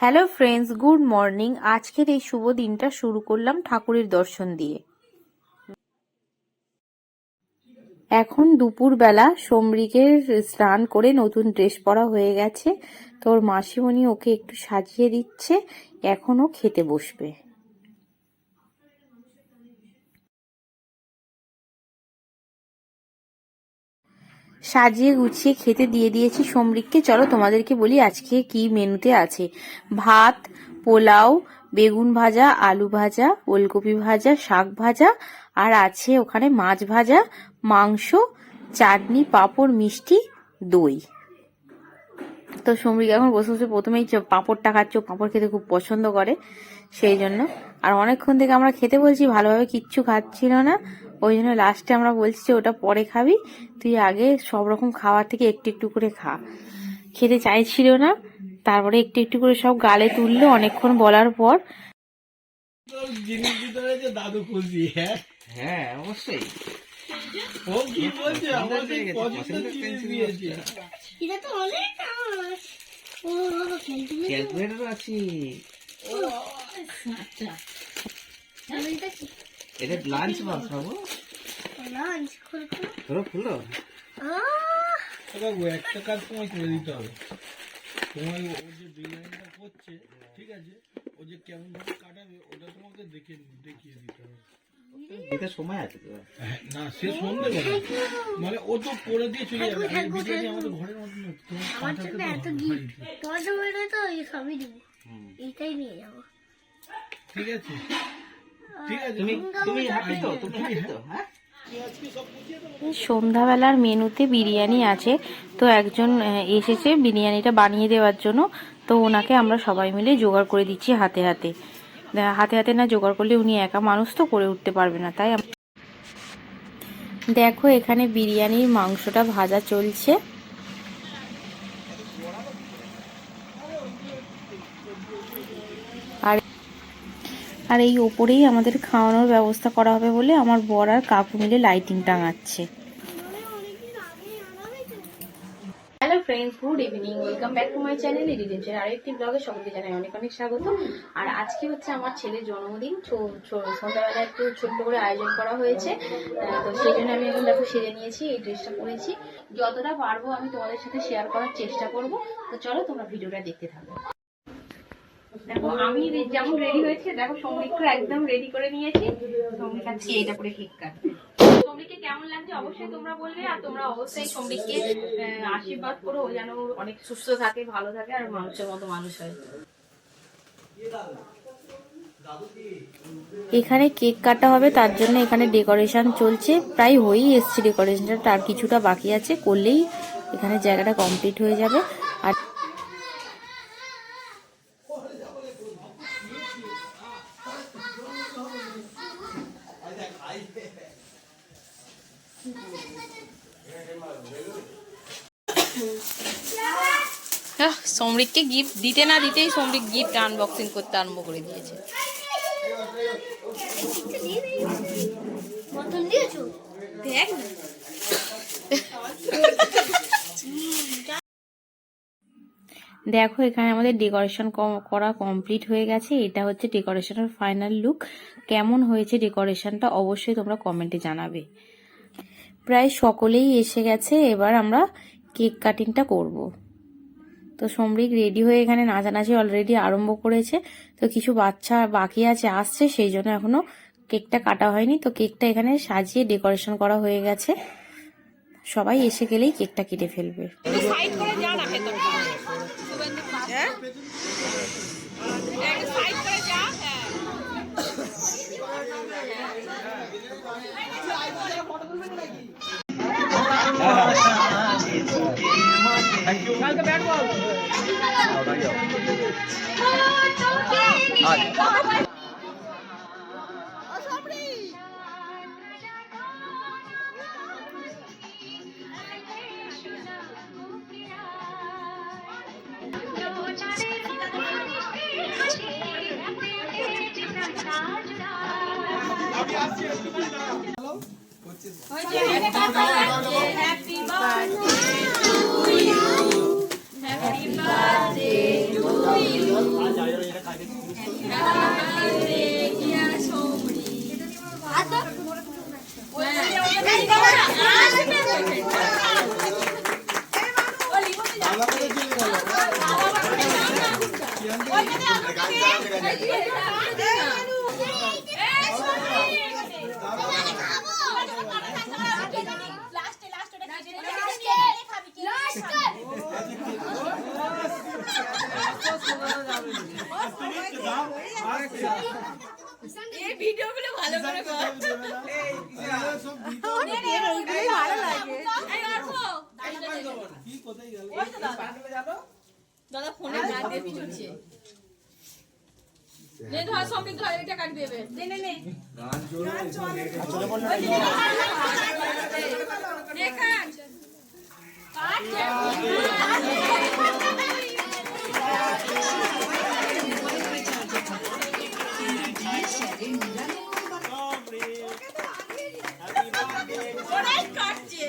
Hello friends, good morning. আজকের এই শুভ দিনটা শুরু করলাম ঠাকুরের দর্শন দিয়ে। এখন দুপুরবেলা সমরিকের স্নান করে নতুন ড্রেস পরা হয়ে গেছে, তোর মাসিমণি ওকে একটু সাজিয়ে দিচ্ছে, এখনো খেতে বসবে। সাজিয়ে গুছিয়ে খেতে দিয়ে দিয়েছি সমরিককে। চলো তোমাদেরকে বলি আজকে কি মেনুতে আছে। ভাত, পোলাও, বেগুন ভাজা, আলু ভাজা, ওলকপি ভাজা, শাক ভাজা, আর আছে ওখানে মাছ ভাজা, মাংস, চাটনি, পাঁপড়, মিষ্টি, দই। তো সমরিক এখন বসে বসে প্রথমেই পাঁপড়টা খাচ্ছে, পাঁপড় খেতে খুব পছন্দ করে, সেই জন্য। আর অনেকক্ষণ থেকে আমরা খেতে বলছি, ভালোভাবে কিচ্ছু খাচ্ছিল না, ওই জন্য লাস্টে আমরা বলছি যে ওটা পরে খাবি, তুই আগে সব রকম খাবার থেকে একটু একটু করে খা। খেতে চাইছিল না, তারপরে একটু একটু করে সব গালে তুললো অনেকক্ষণ বলার পর। দাদু খুশি। হ্যাঁ অবশ্যই। ও কি বলছে, আমাদের পছন্দের জিনিস দিয়েছে। এটা তো অনেক ও ক্যালকুলেটর আছে। ও আচ্ছা, এটা লাঞ্চ বক্স বাবু। লাঞ্চ খুলো খুলো। বাবু একটা কাজ তোমায় করে দিতে হবে। তোমায় ও যে ডিজাইনটা করছে, ঠিক আছে, ও যে কেমন ভাবে কাটাবে ওটা তোমাকে দেখিয়ে দিতে হবে। এটা সময় আছে তো? না, সে সন্ধে বেলা, মানে ও তো করে দিয়ে চলে যাবে। বিরিয়ানি আমাদের ঘরের মধ্যে না, তোমার জন্য এত গিফট, তোমার জন্য তো এই সবই দিব, এইটাই নিয়ে যাব। ঠিক আছে ঠিক আছে, তুমি হ্যাপি তো? তুমি হ্যাপি তো? হ্যাঁ। সন্ধ্যাবেলার মেনুতে বিরিয়ানি আছে, তো একজন এসেছে বিরিয়ানিটা বানিয়ে দেওয়ার জন্য, তো ওনাকে আমরা সবাই মিলে জোগাড় করে দিচ্ছি হাতে হাতে। হাতে হাতে না জোগাড় করলে উনি একা মানুষ তো করে উঠতে পারবে না, তাই দেখো এখানে বিরিয়ানির মাংসটা ভাজা চলছে। আর এই ওপরেই আমাদের খাওয়ানোর ব্যবস্থা করা হবে বলে আমার বর আর কাকু মিলে লাইটিং টাঙাচ্ছে। Hello friends, good evening, welcome back to my channel এডিটেনশন। আরেকটি ব্লগে সকলকে জানাই অনেক অনেক স্বাগত। আর আজকে হচ্ছে আমার ছেলের জন্মদিন, সন্ধ্যাবেলা একটু ছোট্ট করে আয়োজন করা হয়েছে, তো সেই জন্য আমি এখন দেখো সেরে নিয়েছি, এই ড্রেসটা পরেছি। যতটা পারবো আমি তোমাদের সাথে শেয়ার করার চেষ্টা করব, তো চলো তোমরা ভিডিওটা দেখতে থাকো। দেখো আমি যেমন রেডি হয়েছে, দেখো সমরিককে একদম রেডি করে নিয়েছি। সমরিক আজকে এটা পরে কেক কাটবে। সমরিককে কেমন লাগছে অবশ্যই তোমরা বলবে, আর তোমরা অবশ্যই সমরিককে আশীর্বাদ করো, ও যেন অনেক সুস্থ থাকে, ভালো থাকে, আর মানুষের মতো মানুষ হয়। এখানে কেক কাটা হবে, তার জন্য এখানে ডেকোরেশন চলছে, প্রায় হয়েই এসছে ডেকোরেশনটা, তার কিছুটা বাকি আছে, করলেই এখানে জায়গাটা কমপ্লিট হয়ে যাবে। আর সমরিককে গিফট দিতে না দিতেই সমরিক গিফট আনবক্সিং করতে আরম্ভ করে দিয়েছে। দেখো এখানে আমাদের ডেকোরেশন করা কমপ্লিট হয়ে গেছে। এটা হচ্ছে ডেকোরেশনের ফাইনাল লুক। কেমন হয়েছে ডেকোরেশনটা অবশ্যই তোমরা কমেন্টে জানাবে। প্রায় সকলেই এসে গেছে, এবার আমরা কেক কাটিংটা করব। তো সমরিক রেডি হয়ে এখানে নাচানাচি অলরেডি আরম্ভ করেছে, তো কিছু বাচ্চা বাকি আছে আসছে, সেই জন্য এখনো কেকটা কাটা হয়নি। তো কেকটা এখানে সাজিয়ে ডেকোরেশন করা হয়ে গেছে, সবাই এসে গেলেই কেকটা কেটে ফেলবে। Happy birthday to you. Happy birthday to you. এই ভিডিওগুলো ভালো করে কর। ভালো লাগে। এই অর্ক, ওই তো দাদা ফোনে গান দিয়ে পিছুচ্ছে। নে ধর সমৃদ্ধ এটা কাটবি এবে। নে নে নে। নে কাট। ওরাই কাটছে।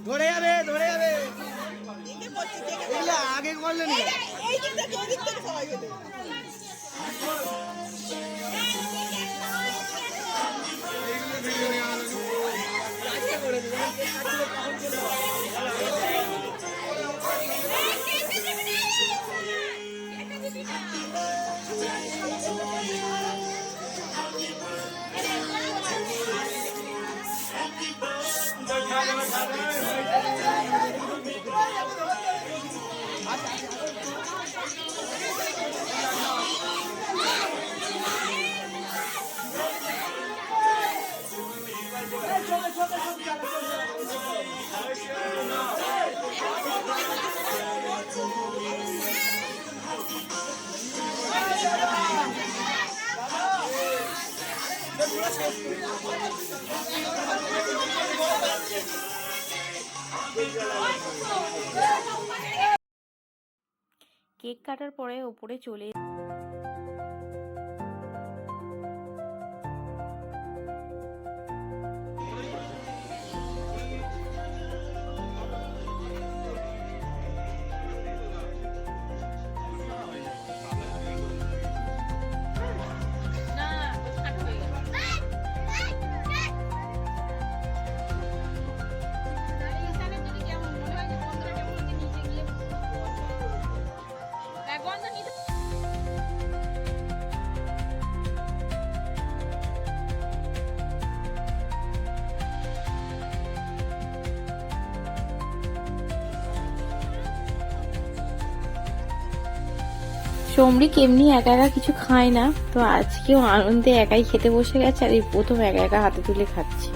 ধরে যাবে ধরে যাবে আগে করলেন কেক কাটার পরে ওপরে চলে সমরিক এমনি একা একা কিছু খায় না, তো আজকেও আনন্দে একাই খেতে বসে গেছে আর এই প্রথম একা একা হাতে তুলে খাচ্ছে।